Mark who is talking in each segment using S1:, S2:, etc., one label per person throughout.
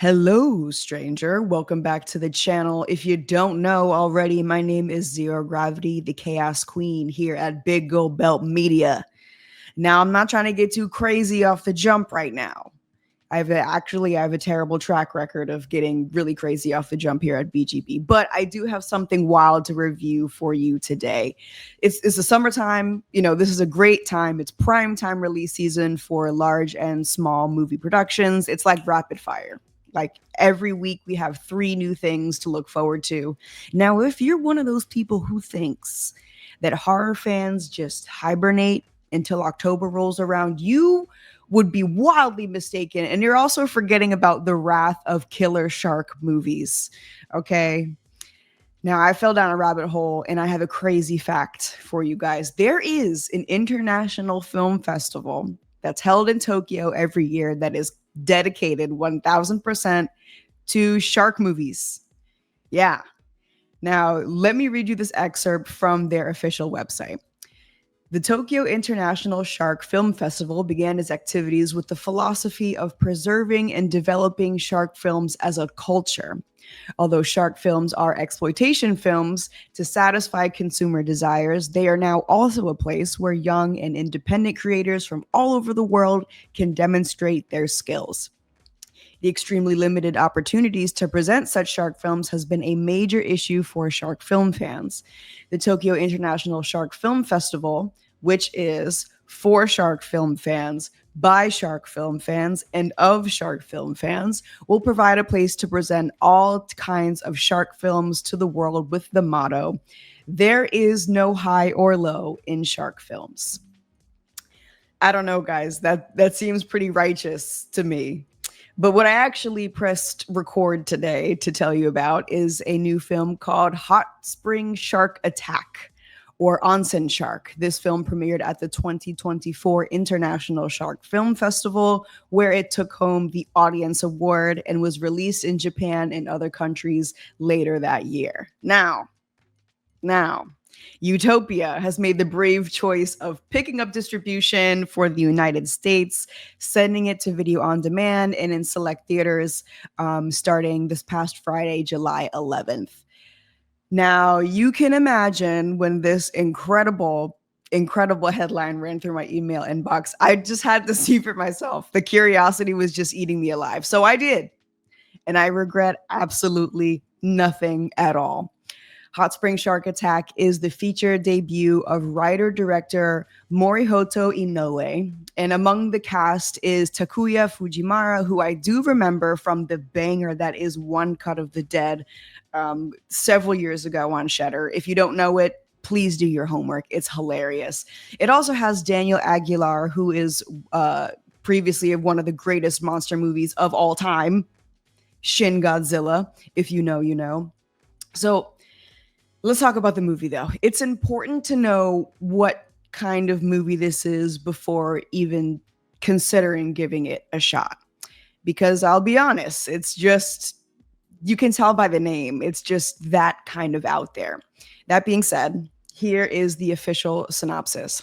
S1: Hello, stranger. Welcome back to the channel. If you don't know already, my name is Zero Gravity, the Chaos Queen here at Big Gold Belt Media. Now, I'm not trying to get too crazy off the jump right now. I have a terrible track record of getting really crazy off the jump here at BGB, but I do have something wild to review for you today. It's the summertime. This is a great time. It's prime time release season for large and small movie productions. It's like rapid fire. Like every week, we have three new things to look forward to. Now, if you're one of those people who thinks that horror fans just hibernate until October rolls around, you would be wildly mistaken. And you're also forgetting about the wrath of killer shark movies. Okay. Now, I fell down a rabbit hole and I have a crazy fact for you guys. There is an international film festival that's held in Tokyo every year that is dedicated 1000% to shark movies. Yeah. Now, let me read you this excerpt from their official website. The Tokyo International Shark Film Festival began its activities with the philosophy of preserving and developing shark films as a culture. Although shark films are exploitation films to satisfy consumer desires, they are now also a place where young and independent creators from all over the world can demonstrate their skills. The extremely limited opportunities to present such shark films has been a major issue for shark film fans. The Tokyo International Shark Film Festival, which is for shark film fans, by shark film fans, and of shark film fans, will provide a place to present all kinds of shark films to the world with the motto, "There is no high or low in shark films." I don't know, guys. That seems pretty righteous to me. But what I actually pressed record today to tell you about is a new film called Hot Spring Shark Attack, or Onsen Shark. This film premiered at the 2024 International Shark Film Festival, where it took home the Audience Award and was released in Japan and other countries later that year. Now, Utopia has made the brave choice of picking up distribution for the United States, sending it to video on demand and in select theaters starting this past Friday, July 11th. Now, you can imagine when this incredible headline ran through my email inbox, I just had to see for myself. The curiosity was just eating me alive. So I did. And I regret absolutely nothing at all. Hot Spring Shark Attack is the feature debut of writer-director Morihito Inoue. And among the cast is Takuya Fujimura, who I do remember from the banger that is One Cut of the Dead several years ago on Shudder. If you don't know it, please do your homework. It's hilarious. It also has Daniel Aguilar, who is previously of one of the greatest monster movies of all time, Shin Godzilla. If you know, you know. So let's talk about the movie, though. It's important to know what kind of movie this is before even considering giving it a shot. Because I'll be honest, it's just, you can tell by the name, it's just that kind of out there. That being said, here is the official synopsis.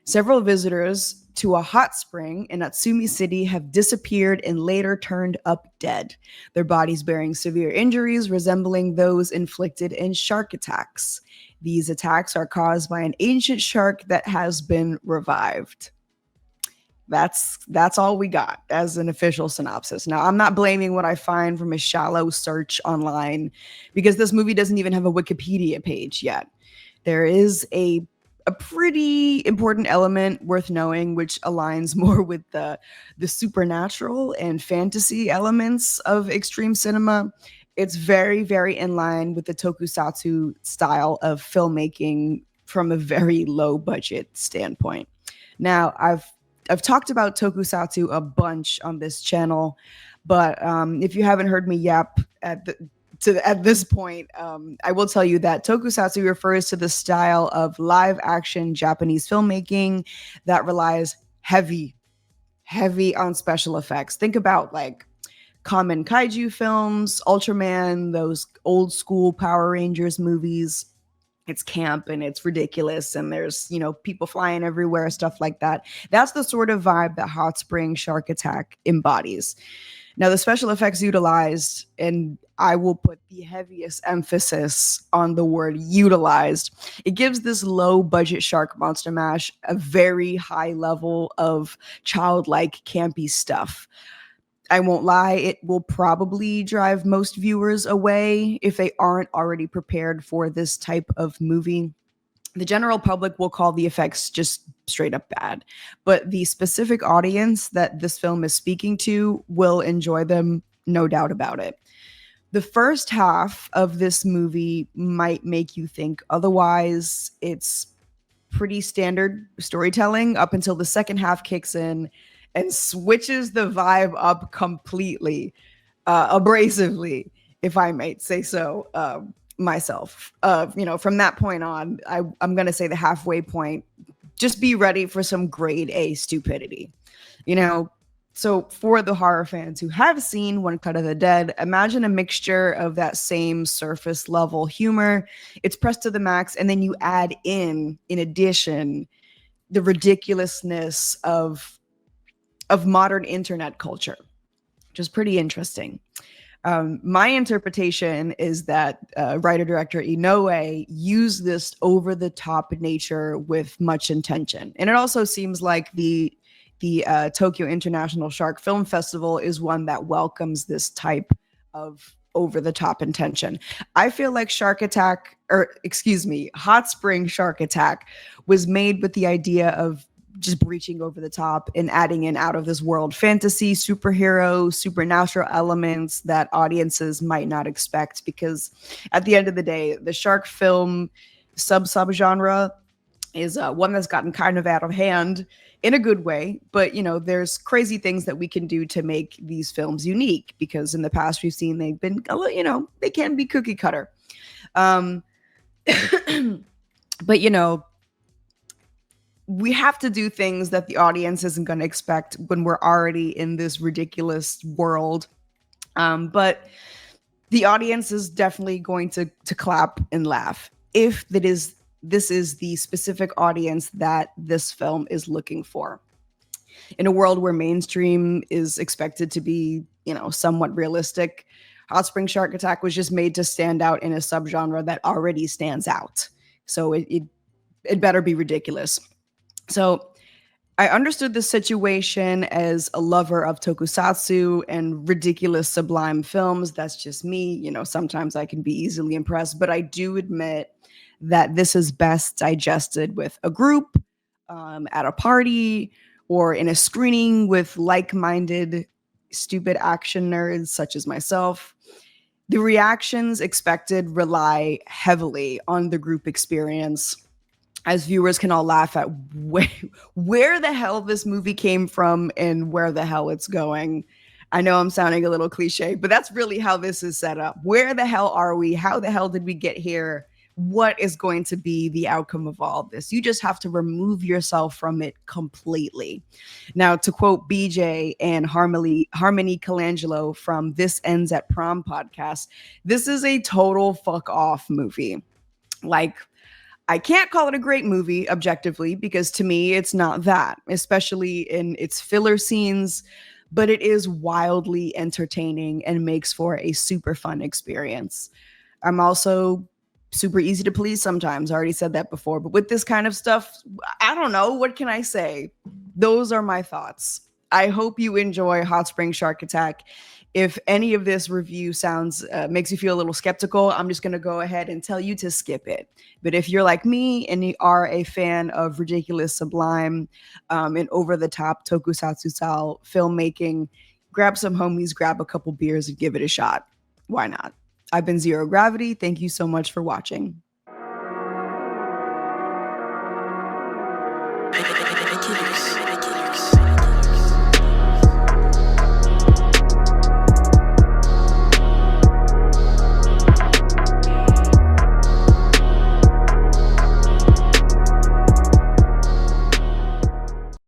S1: Several visitors to a hot spring in Atsumi City have disappeared and later turned up dead, their bodies bearing severe injuries resembling those inflicted in shark attacks. These attacks are caused by an ancient shark that has been revived. That's all we got as an official synopsis. Now, I'm not blaming what I find from a shallow search online because this movie doesn't even have a Wikipedia page yet. There is a pretty important element worth knowing, which aligns more with the supernatural and fantasy elements of extreme cinema. It's very, very in line with the tokusatsu style of filmmaking from a very low budget standpoint. Now, I've talked about tokusatsu a bunch on this channel, but if you haven't heard me yap at this point, I will tell you that tokusatsu refers to the style of live action Japanese filmmaking that relies heavy on special effects. Think about like common kaiju films, Ultraman, those old school Power Rangers movies. It's camp and it's ridiculous and there's, people flying everywhere, stuff like that. That's the sort of vibe that Hot Spring Shark Attack embodies. Now, the special effects utilized, and I will put the heaviest emphasis on the word utilized, it gives this low budget shark monster mash a very high level of childlike campy stuff. I won't lie, it will probably drive most viewers away if they aren't already prepared for this type of movie. The general public will call the effects just straight up bad, but the specific audience that this film is speaking to will enjoy them, no doubt about it. The first half of this movie might make you think otherwise. It's pretty standard storytelling up until the second half kicks in and switches the vibe up completely, abrasively, if I might say so myself. From that point on, I'm going to say the halfway point, just be ready for some grade A stupidity. You know, so for the horror fans who have seen One Cut of the Dead, imagine a mixture of that same surface level humor. It's pressed to the max, and then you add in addition, the ridiculousness of modern internet culture, which is pretty interesting. My interpretation is that writer-director Inoue used this over-the-top nature with much intention. And it also seems like the Tokyo International Shark Film Festival is one that welcomes this type of over-the-top intention. I feel like Hot Spring Shark Attack was made with the idea of just breaching over the top and adding in out of this world fantasy, superhero, supernatural elements that audiences might not expect. Because at the end of the day, the shark film subgenre is one that's gotten kind of out of hand in a good way. But, there's crazy things that we can do to make these films unique, because in the past we've seen they've been, they can be cookie cutter. But, we have to do things that the audience isn't going to expect when we're already in this ridiculous world. But the audience is definitely going to clap and laugh if this is the specific audience that this film is looking for. In a world where mainstream is expected to be, somewhat realistic, Hot Spring Shark Attack was just made to stand out in a subgenre that already stands out. So it better be ridiculous. So I understood the situation as a lover of tokusatsu and ridiculous sublime films. That's just me. Sometimes I can be easily impressed, but I do admit that this is best digested with a group, at a party, or in a screening with like-minded stupid action nerds such as myself. The reactions expected rely heavily on the group experience, as viewers can all laugh at where the hell this movie came from and where the hell it's going. I know I'm sounding a little cliche, but that's really how this is set up. Where the hell are we? How the hell did we get here? What is going to be the outcome of all of this? You just have to remove yourself from it completely. Now, to quote BJ and Harmony Colangelo from This Ends at Prom podcast, this is a total fuck off movie. Like, I can't call it a great movie objectively, because to me, it's not that, especially in its filler scenes, but it is wildly entertaining and makes for a super fun experience. I'm also super easy to please sometimes. I already said that before, but with this kind of stuff, I don't know. What can I say? Those are my thoughts. I hope you enjoy Hot Spring Shark Attack. If any of this review makes you feel a little skeptical, I'm just going to go ahead and tell you to skip it. But if you're like me and you are a fan of ridiculous, sublime, and over-the-top tokusatsu style filmmaking, grab some homies, grab a couple beers, and give it a shot. Why not? I've been Zero Gravity. Thank you so much for watching.